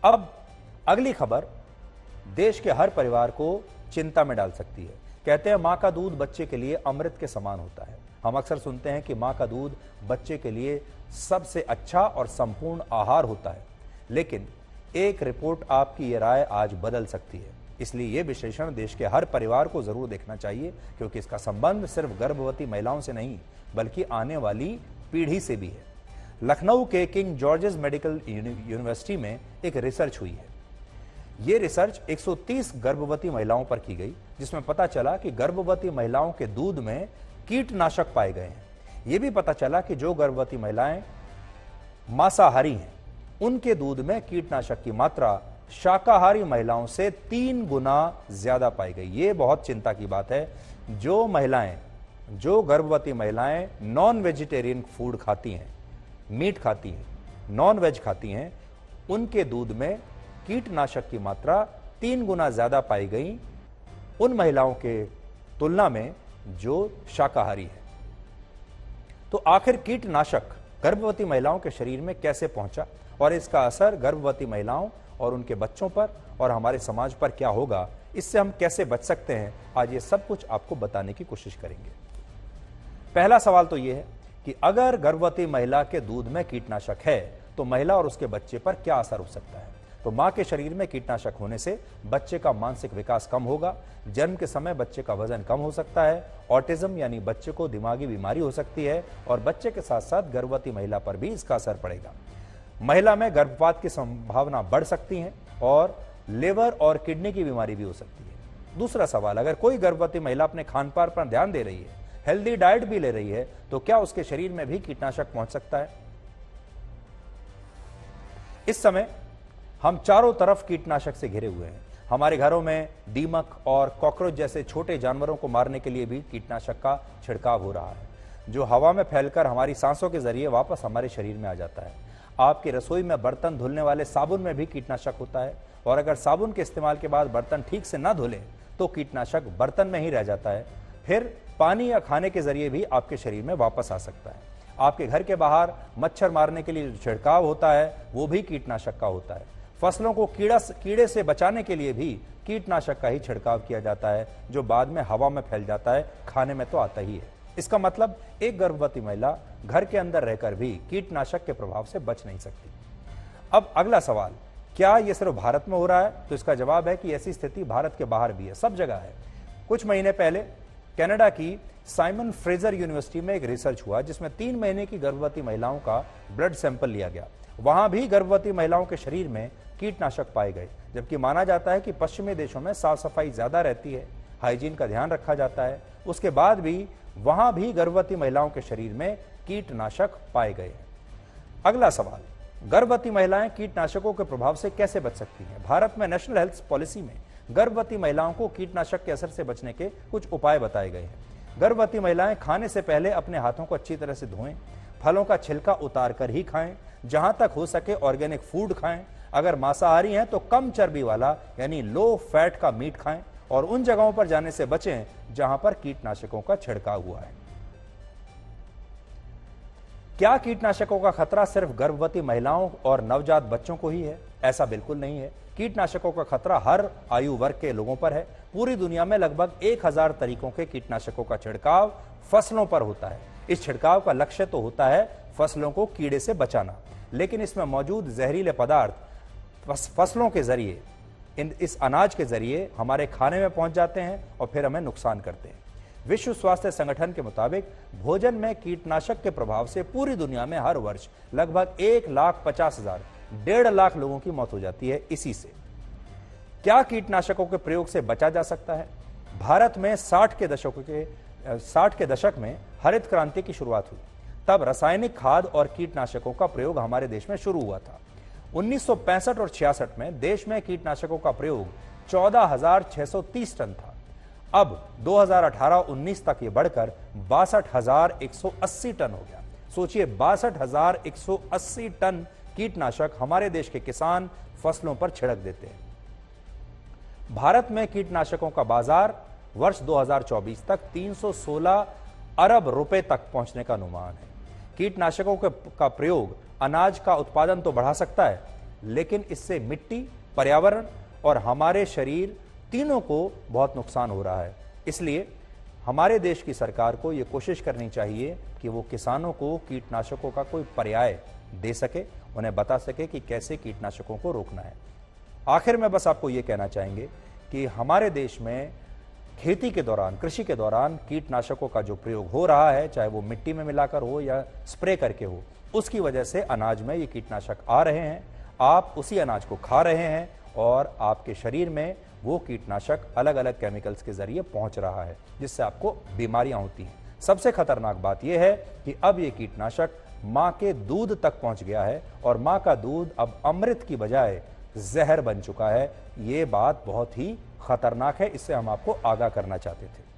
अब अगली खबर देश के हर परिवार को चिंता में डाल सकती है। कहते हैं मां का दूध बच्चे के लिए अमृत के समान होता है। हम अक्सर सुनते हैं कि मां का दूध बच्चे के लिए सबसे अच्छा और संपूर्ण आहार होता है, लेकिन एक रिपोर्ट आपकी यह राय आज बदल सकती है। इसलिए यह विश्लेषण देश के हर परिवार को जरूर देखना चाहिए, क्योंकि इसका संबंध सिर्फ गर्भवती महिलाओं से नहीं बल्कि आने वाली पीढ़ी से भी है। लखनऊ के किंग जॉर्जेस मेडिकल यूनिवर्सिटी में एक रिसर्च हुई है। यह रिसर्च 130 गर्भवती महिलाओं पर की गई, जिसमें पता चला कि गर्भवती महिलाओं के दूध में कीटनाशक पाए गए हैं। यह भी पता चला कि जो गर्भवती महिलाएं मांसाहारी हैं उनके दूध में कीटनाशक की मात्रा शाकाहारी महिलाओं से 3 गुना ज्यादा पाई गई। यह बहुत चिंता की बात है। जो गर्भवती महिलाएं नॉन वेजिटेरियन फूड खाती हैं, मीट खाती हैं, नॉन वेज खाती हैं, उनके दूध में कीटनाशक की मात्रा 3 गुना ज्यादा पाई गई उन महिलाओं के तुलना में जो शाकाहारी है। तो आखिर कीटनाशक गर्भवती महिलाओं के शरीर में कैसे पहुंचा और इसका असर गर्भवती महिलाओं और उनके बच्चों पर और हमारे समाज पर क्या होगा, इससे हम कैसे बच सकते हैं, आज ये सब कुछ आपको बताने की कोशिश करेंगे। पहला सवाल तो यह है कि अगर गर्भवती महिला के दूध में कीटनाशक है तो महिला और उसके बच्चे पर क्या असर हो सकता है। तो मां के शरीर में कीटनाशक होने से बच्चे का मानसिक विकास कम होगा, जन्म के समय बच्चे का वजन कम हो सकता है, ऑटिज्म यानी बच्चे को दिमागी बीमारी हो सकती है और बच्चे के साथ साथ गर्भवती महिला पर भी इसका असर पड़ेगा। महिला में गर्भपात की संभावना बढ़ सकती है और लिवर और किडनी की बीमारी भी हो सकती है। दूसरा सवाल, अगर कोई गर्भवती महिला अपने खान पान पर ध्यान दे रही है, हेल्दी डाइट भी ले रही है, तो क्या उसके शरीर में भी कीटनाशक पहुंच सकता है। इस समय हम चारों तरफ कीटनाशक से घिरे हुए हैं। हमारे घरों में दीमक और कॉकरोच जैसे छोटे जानवरों को मारने के लिए भी कीटनाशक का छिड़काव हो रहा है, जो हवा में फैलकर हमारी सांसों के जरिए वापस हमारे शरीर में आ जाता है। आपकी रसोई में बर्तन धुलने वाले साबुन में भी कीटनाशक होता है और अगर साबुन के इस्तेमाल के बाद बर्तन ठीक से ना धुलें तो कीटनाशक बर्तन में ही रह जाता है, फिर पानी या खाने के जरिए भी आपके शरीर में वापस आ सकता है। आपके घर के बाहर मच्छर मारने के लिए जो छिड़काव होता है वो भी कीटनाशक का होता है। फसलों को कीड़े से बचाने के लिए भी कीटनाशक का ही छिड़काव किया जाता है, जो बाद में हवा में फैल जाता है, खाने में तो आता ही है। इसका मतलब एक गर्भवती महिला घर के अंदर रहकर भी कीटनाशक के प्रभाव से बच नहीं सकती। अब अगला सवाल, क्या यह सिर्फ भारत में हो रहा है? तो इसका जवाब है कि ऐसी स्थिति भारत के बाहर भी है, सब जगह है। कुछ महीने पहले कनाडा की साइमन फ्रेजर यूनिवर्सिटी में एक रिसर्च हुआ जिसमें 3 महीने की गर्भवती महिलाओं का ब्लड सैंपल लिया गया। वहां भी गर्भवती महिलाओं के शरीर में कीटनाशक पाए गए, जबकि माना जाता है कि पश्चिमी देशों में साफ सफाई ज्यादा रहती है, हाइजीन का ध्यान रखा जाता है। उसके बाद भी वहां भी गर्भवती महिलाओं के शरीर में कीटनाशक पाए गए हैं। अगला सवाल, गर्भवती महिलाएं कीटनाशकों के प्रभाव से कैसे बच सकती हैं? भारत में नेशनल हेल्थ पॉलिसी में गर्भवती महिलाओं को कीटनाशक के असर से बचने के कुछ उपाय बताए गए हैं। गर्भवती महिलाएं खाने से पहले अपने हाथों को अच्छी तरह से धोएं, फलों का छिलका उतार कर ही खाएं, जहां तक हो सके ऑर्गेनिक फूड खाएं। अगर मांसाहारी हैं तो कम चर्बी वाला यानी लो फैट का मीट खाएं और उन जगहों पर जाने से बचें जहां पर कीटनाशकों का छिड़काव हुआ है। क्या कीटनाशकों का खतरा सिर्फ गर्भवती महिलाओं और नवजात बच्चों को ही है? ऐसा बिल्कुल नहीं है। कीटनाशकों का खतरा हर आयु वर्ग के लोगों पर है। पूरी दुनिया में लगभग 1000 तरीकों के कीटनाशकों का छिड़काव फसलों पर होता है। इस छिड़काव का लक्ष्य तो होता है फसलों को कीड़े से बचाना, लेकिन इसमें मौजूद जहरीले पदार्थ फसलों के जरिए, इस अनाज के जरिए हमारे खाने में पहुंच जाते हैं और फिर हमें नुकसान करते हैं। विश्व स्वास्थ्य संगठन के मुताबिक भोजन में कीटनाशक के प्रभाव से पूरी दुनिया में हर वर्ष लगभग 1,50,000 1.5 लाख लोगों की मौत हो जाती है इसी से। क्या कीटनाशकों के प्रयोग से बचा जा सकता है? भारत में 60 के दशक में हरित क्रांति की शुरुआत हुई। तब रासायनिक खाद और कीटनाशकों का प्रयोग हमारे देश में शुरू हुआ था। 1965 और 66 में देश में कीटनाशकों का प्रयोग 14,630 टन था। अब 2018-19 तक ये बढ़कर 62,180 टन हो गया। सोचिए, 62,180 टन कीटनाशक हमारे देश के किसान फसलों पर छिड़क देते हैं। भारत में कीटनाशकों का बाजार वर्ष 2024 तक 316 अरब रुपए तक पहुंचने का अनुमान है। कीटनाशकों का प्रयोग अनाज का उत्पादन तो बढ़ा सकता है, लेकिन इससे मिट्टी, पर्यावरण और हमारे शरीर तीनों को बहुत नुकसान हो रहा है। इसलिए हमारे देश की सरकार को यह कोशिश करनी चाहिए कि वो किसानों को कीटनाशकों का कोई पर्याय दे सके, उन्हें बता सके कि कैसे कीटनाशकों को रोकना है। आखिर में बस आपको यह कहना चाहेंगे कि हमारे देश में खेती के दौरान, कृषि के दौरान कीटनाशकों का जो प्रयोग हो रहा है, चाहे वो मिट्टी में मिलाकर हो या स्प्रे करके हो, उसकी वजह से अनाज में ये कीटनाशक आ रहे हैं। आप उसी अनाज को खा रहे हैं और आपके शरीर में वो कीटनाशक अलग अलग केमिकल्स के जरिए पहुंच रहा है, जिससे आपको बीमारियां होती हैं। सबसे खतरनाक बात यह है कि अब ये कीटनाशक मां के दूध तक पहुंच गया है और मां का दूध अब अमृत की बजाय जहर बन चुका है। ये बात बहुत ही खतरनाक है, इससे हम आपको आगाह करना चाहते थे।